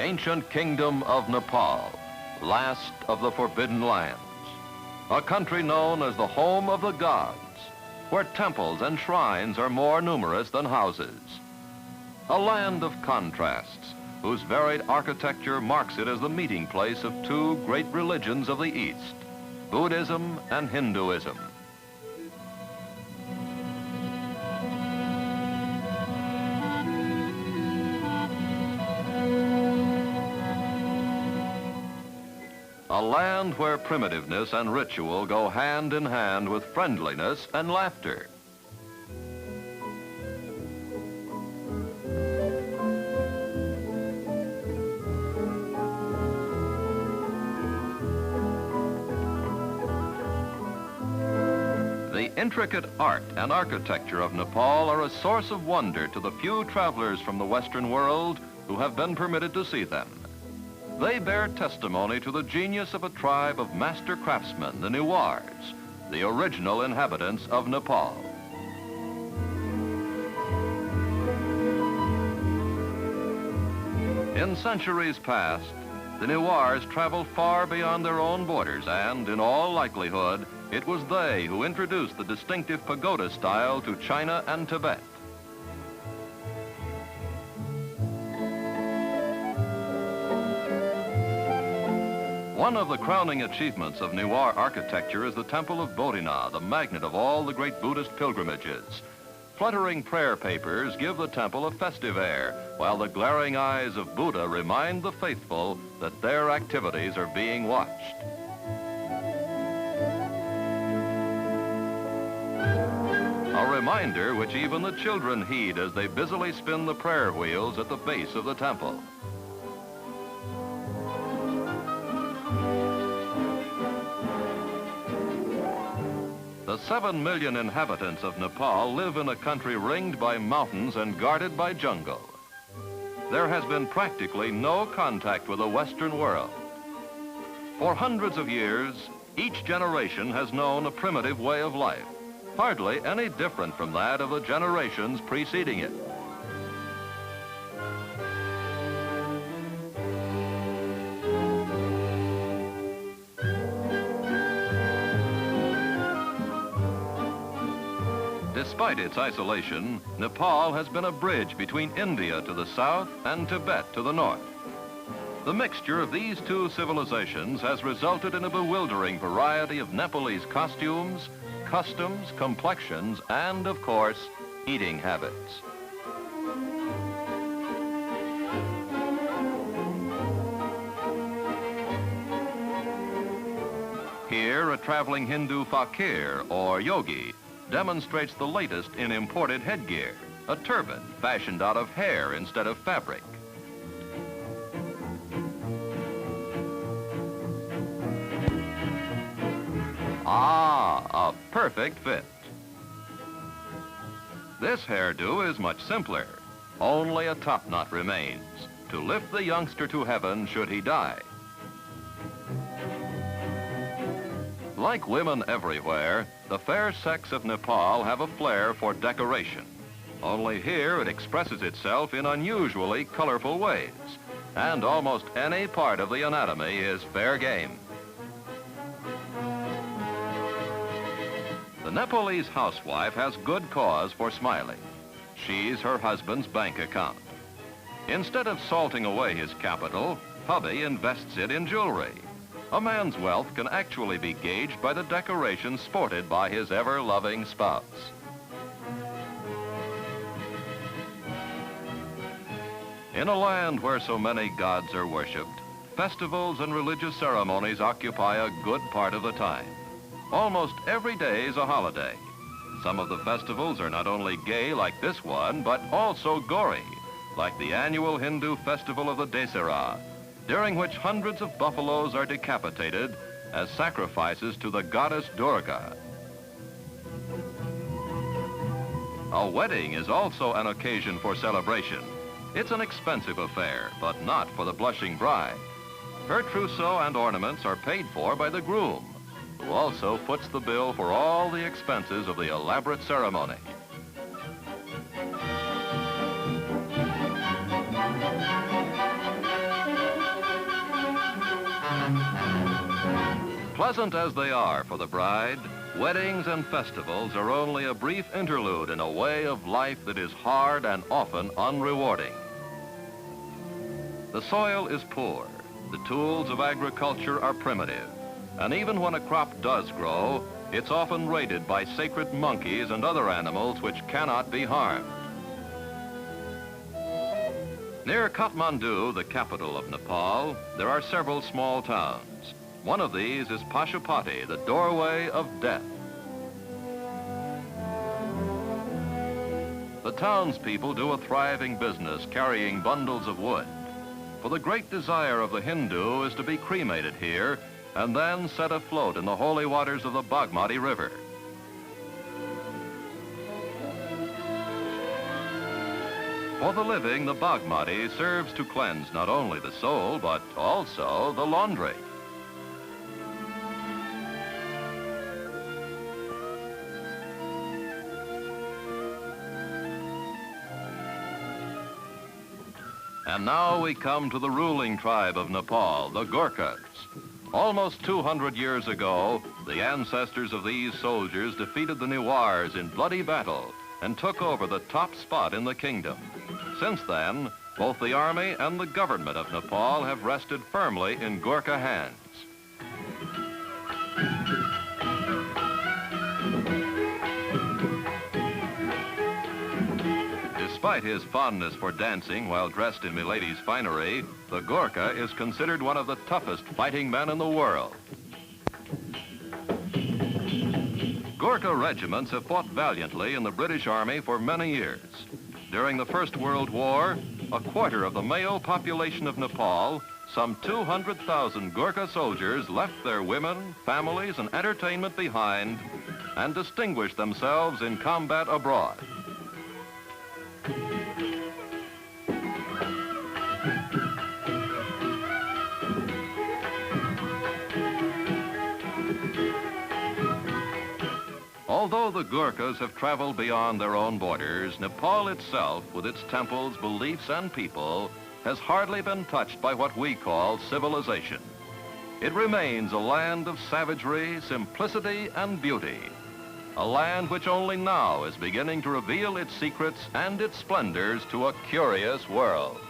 ancient kingdom of Nepal, last of the Forbidden Lands, a country known as the home of the gods, where temples and shrines are more numerous than houses. A land of contrasts, whose varied architecture marks it as the meeting place of two great religions of the East, Buddhism and Hinduism. A land where primitiveness and ritual go hand in hand with friendliness and laughter. The intricate art and architecture of Nepal are a source of wonder to the few travelers from the Western world who have been permitted to see them. They bear testimony to the genius of a tribe of master craftsmen, the Newars, the original inhabitants of Nepal. In centuries past, the Newars traveled far beyond their own borders, and in all likelihood, it was they who introduced the distinctive pagoda style to China and Tibet. One of the crowning achievements of Newar architecture is the Temple of Bodhina, the magnet of all the great Buddhist pilgrimages. Fluttering prayer papers give the temple a festive air, while the glaring eyes of Buddha remind the faithful that their activities are being watched. A reminder which even the children heed as they busily spin the prayer wheels at the base of the temple. The 7 million inhabitants of Nepal live in a country ringed by mountains and guarded by jungle. There has been practically no contact with the Western world. For hundreds of years, each generation has known a primitive way of life, hardly any different from that of the generations preceding it. Despite its isolation, Nepal has been a bridge between India to the south and Tibet to the north. The mixture of these two civilizations has resulted in a bewildering variety of Nepalese costumes, customs, complexions, and, of course, eating habits. Here, a traveling Hindu fakir, or yogi, demonstrates the latest in imported headgear, a turban fashioned out of hair instead of fabric. Ah, a perfect fit. This hairdo is much simpler. Only a top knot remains to lift the youngster to heaven should he die. Like women everywhere, the fair sex of Nepal have a flair for decoration. Only here it expresses itself in unusually colorful ways, and almost any part of the anatomy is fair game. The Nepalese housewife has good cause for smiling. She's her husband's bank account. Instead of salting away his capital, hubby invests it in jewelry. A man's wealth can actually be gauged by the decorations sported by his ever-loving spouse. In a land where so many gods are worshipped, festivals and religious ceremonies occupy a good part of the time. Almost every day is a holiday. Some of the festivals are not only gay like this one, but also gory, like the annual Hindu festival of the Dasara, during which hundreds of buffaloes are decapitated as sacrifices to the goddess Durga. A wedding is also an occasion for celebration. It's an expensive affair, but not for the blushing bride. Her trousseau and ornaments are paid for by the groom, who also foots the bill for all the expenses of the elaborate ceremony. Pleasant as they are for the bride, weddings and festivals are only a brief interlude in a way of life that is hard and often unrewarding. The soil is poor, the tools of agriculture are primitive, and even when a crop does grow, it's often raided by sacred monkeys and other animals which cannot be harmed. Near Kathmandu, the capital of Nepal, there are several small towns. One of these is Pashupati, the doorway of death. The townspeople do a thriving business carrying bundles of wood. For the great desire of the Hindu is to be cremated here and then set afloat in the holy waters of the Bagmati River. For the living, the Bagmati serves to cleanse not only the soul, but also the laundry. And now we come to the ruling tribe of Nepal, the Gurkhas. Almost 200 years ago, the ancestors of these soldiers defeated the Newars in bloody battle and took over the top spot in the kingdom. Since then, both the army and the government of Nepal have rested firmly in Gurkha hands. Despite his fondness for dancing while dressed in Milady's finery, the Gurkha is considered one of the toughest fighting men in the world. Gurkha regiments have fought valiantly in the British Army for many years. During the First World War, a quarter of the male population of Nepal, some 200,000 Gurkha soldiers left their women, families, and entertainment behind and distinguished themselves in combat abroad. Although the Gurkhas have traveled beyond their own borders, Nepal itself, with its temples, beliefs, and people, has hardly been touched by what we call civilization. It remains a land of savagery, simplicity, and beauty. A land which only now is beginning to reveal its secrets and its splendors to a curious world.